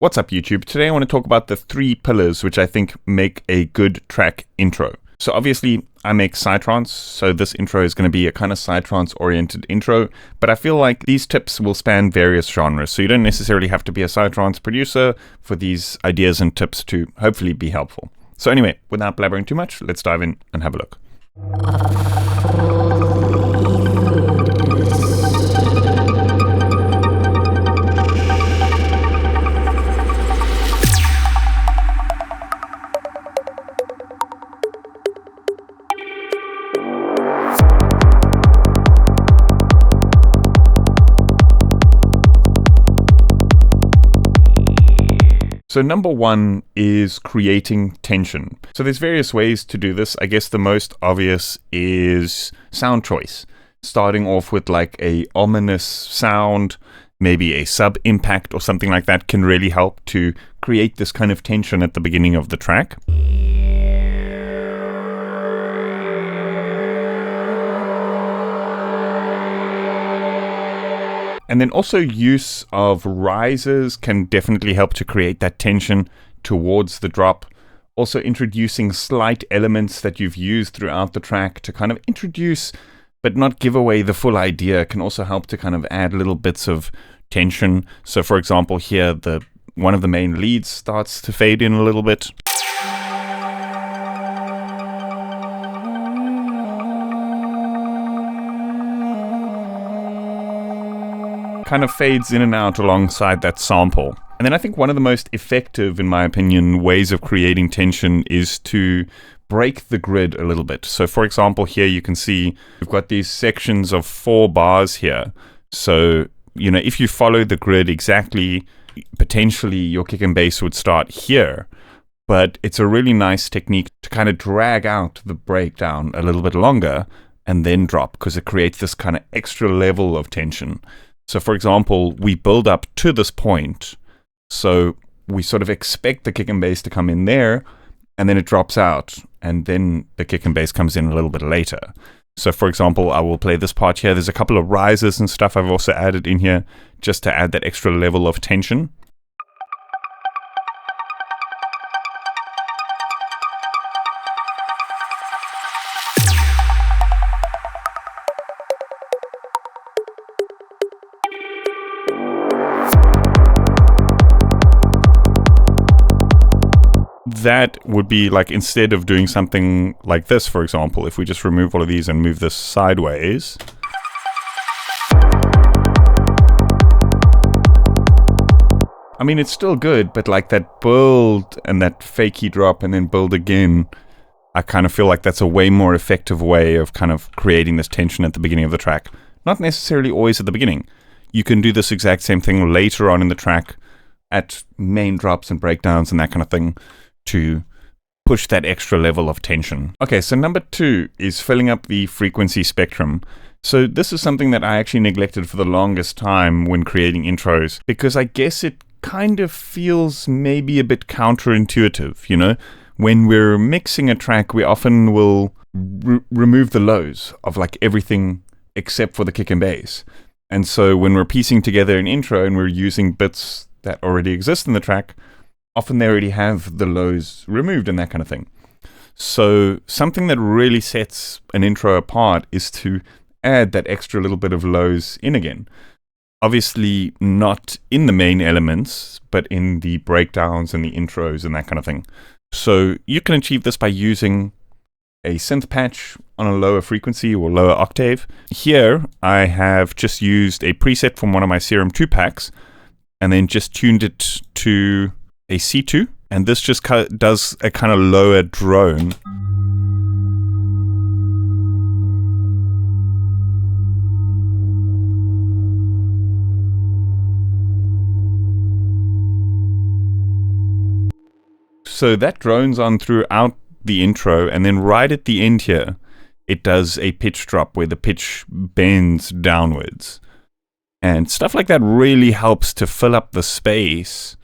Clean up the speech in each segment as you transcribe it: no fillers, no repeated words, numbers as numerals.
What's up, YouTube? Today I want to talk about the 3 pillars which I think make a good track intro. So obviously I make psytrance, so this intro is going to be a kind of psytrance oriented intro, but I feel like these tips will span various genres, so you don't necessarily have to be a psytrance producer for these ideas and tips to hopefully be helpful. So anyway, without blabbering too much, let's dive in and have a look. So number 1 is creating tension. So there's various ways to do this. I guess the most obvious is sound choice. Starting off with like a ominous sound, maybe a sub impact or something like that can really help to create this kind of tension at the beginning of the track. And then also use of rises can definitely help to create that tension towards the drop. Also introducing slight elements that you've used throughout the track to kind of introduce but not give away the full idea can also help to kind of add little bits of tension. So for example here, one of the main leads starts to fade in a little bit. Kind of fades in and out alongside that sample. And then I think one of the most effective, in my opinion, ways of creating tension is to break the grid a little bit. So for example, here you can see we've got these sections of 4 bars here. So, if you follow the grid exactly, potentially your kick and bass would start here. But it's a really nice technique to kind of drag out the breakdown a little bit longer and then drop, because it creates this kind of extra level of tension. So for example, we build up to this point, so we sort of expect the kick and bass to come in there, and then it drops out, and then the kick and bass comes in a little bit later. So for example, I will play this part here. There's a couple of rises and stuff I've also added in here, just to add that extra level of tension. That would be like, instead of doing something like this, for example, if we just remove all of these and move this sideways. I mean, it's still good, but like that build and that fakey drop and then build again, I kind of feel like that's a way more effective way of kind of creating this tension at the beginning of the track. Not necessarily always at the beginning. You can do this exact same thing later on in the track at main drops and breakdowns and that kind of thing, to push that extra level of tension. Okay, so number 2 is filling up the frequency spectrum. So this is something that I actually neglected for the longest time when creating intros, because I guess it kind of feels maybe a bit counterintuitive, When we're mixing a track, we often will remove the lows of like everything except for the kick and bass. And so when we're piecing together an intro and we're using bits that already exist in the track, often they already have the lows removed and that kind of thing. So something that really sets an intro apart is to add that extra little bit of lows in again. Obviously not in the main elements, but in the breakdowns and the intros and that kind of thing. So you can achieve this by using a synth patch on a lower frequency or lower octave. Here I have just used a preset from one of my Serum 2 packs and then just tuned it to a C2, and this just does a kind of lower drone. So that drones on throughout the intro, and then right at the end here, it does a pitch drop where the pitch bends downwards. And stuff like that really helps to fill up the space,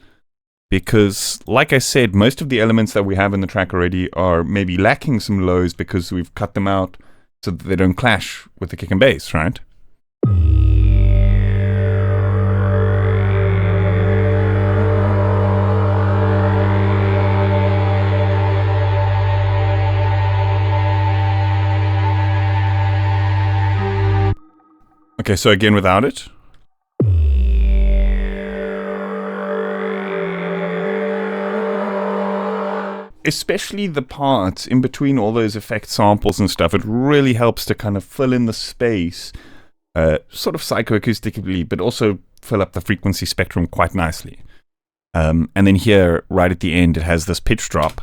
because like I said, most of the elements that we have in the track already are maybe lacking some lows because we've cut them out so that they don't clash with the kick and bass, right? Okay, so again without it. Especially the parts in between all those effect samples and stuff, it really helps to kind of fill in the space, sort of psychoacoustically, but also fill up the frequency spectrum quite nicely. And then here, right at the end, it has this pitch drop.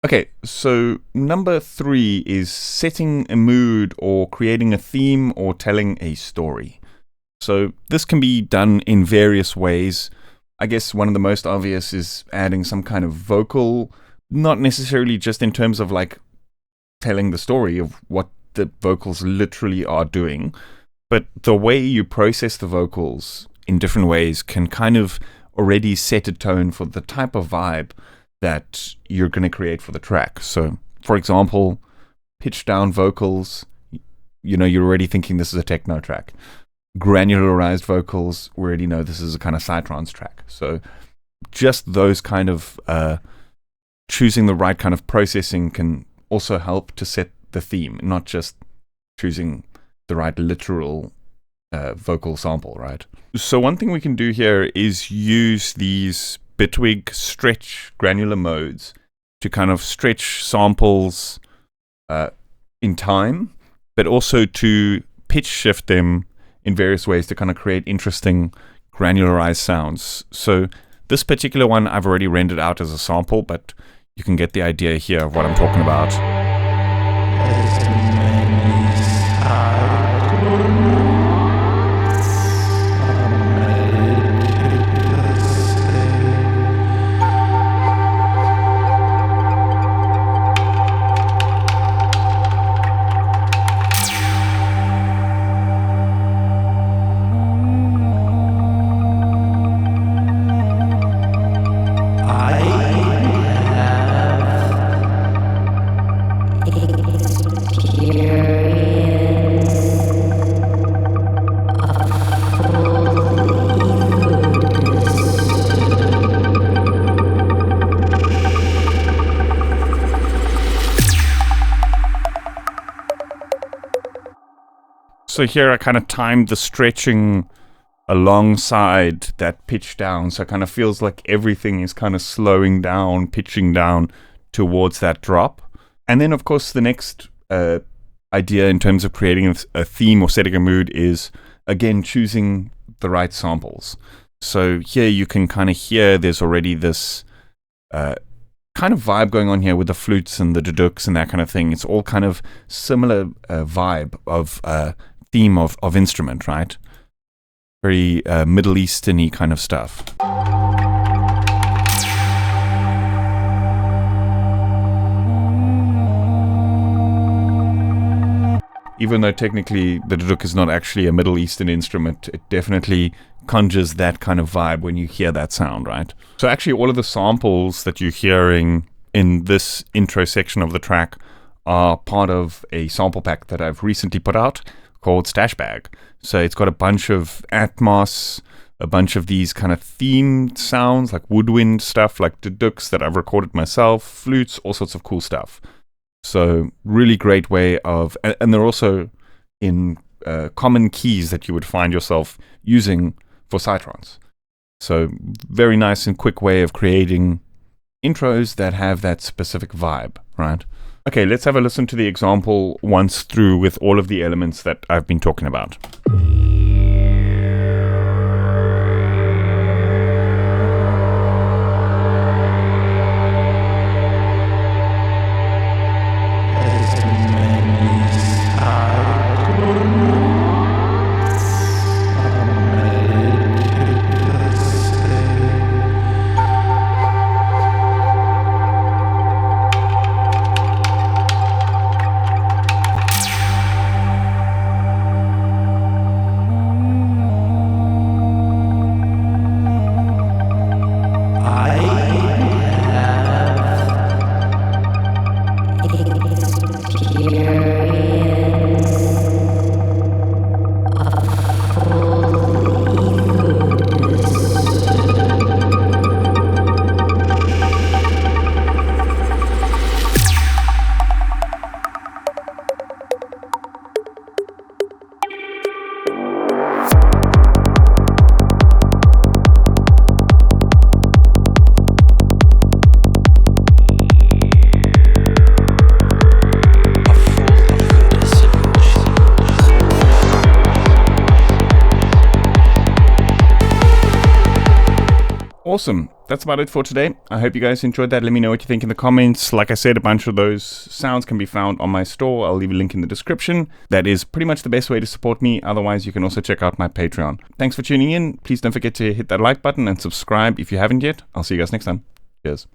Okay, so number 3 is setting a mood or creating a theme or telling a story. So this can be done in various ways. I guess one of the most obvious is adding some kind of vocal, not necessarily just in terms of like telling the story of what the vocals literally are doing, but the way you process the vocals in different ways can kind of already set a tone for the type of vibe that you're going to create for the track. So, for example, pitch down vocals, you're already thinking this is a techno track. Granularized vocals, we already know this is a kind of psytrance track. So just those kind of choosing the right kind of processing can also help to set the theme, not just choosing the right literal vocal sample, right? So one thing we can do here is use these Bitwig stretch granular modes to kind of stretch samples in time, but also to pitch shift them in various ways to kind of create interesting granularized sounds. So this particular one I've already rendered out as a sample, but you can get the idea here of what I'm talking about. So here I kind of timed the stretching alongside that pitch down, so it kind of feels like everything is kind of slowing down, pitching down towards that drop. And then of course the next idea in terms of creating a theme or setting a mood is, again, choosing the right samples. So here you can kind of hear there's already this kind of vibe going on here with the flutes and the duduks and that kind of thing. It's all kind of similar vibe of theme of instrument, right? Very Middle Eastern-y kind of stuff. Even though technically the duduk is not actually a Middle Eastern instrument, it definitely conjures that kind of vibe when you hear that sound, right? So actually all of the samples that you're hearing in this intro section of the track are part of a sample pack that I've recently put out called Stash Bag. So it's got a bunch of Atmos, a bunch of these kind of themed sounds, like woodwind stuff, like duduks that I've recorded myself, flutes, all sorts of cool stuff. So really great way of, and they're also in common keys that you would find yourself using for psytrance. So very nice and quick way of creating intros that have that specific vibe, right? Okay, let's have a listen to the example once through with all of the elements that I've been talking about. Awesome. That's about it for today. I hope you guys enjoyed that. Let me know what you think in the comments. Like I said, a bunch of those sounds can be found on my store. I'll leave a link in the description. That is pretty much the best way to support me. Otherwise, you can also check out my Patreon. Thanks for tuning in. Please don't forget to hit that like button and subscribe if you haven't yet. I'll see you guys next time. Cheers.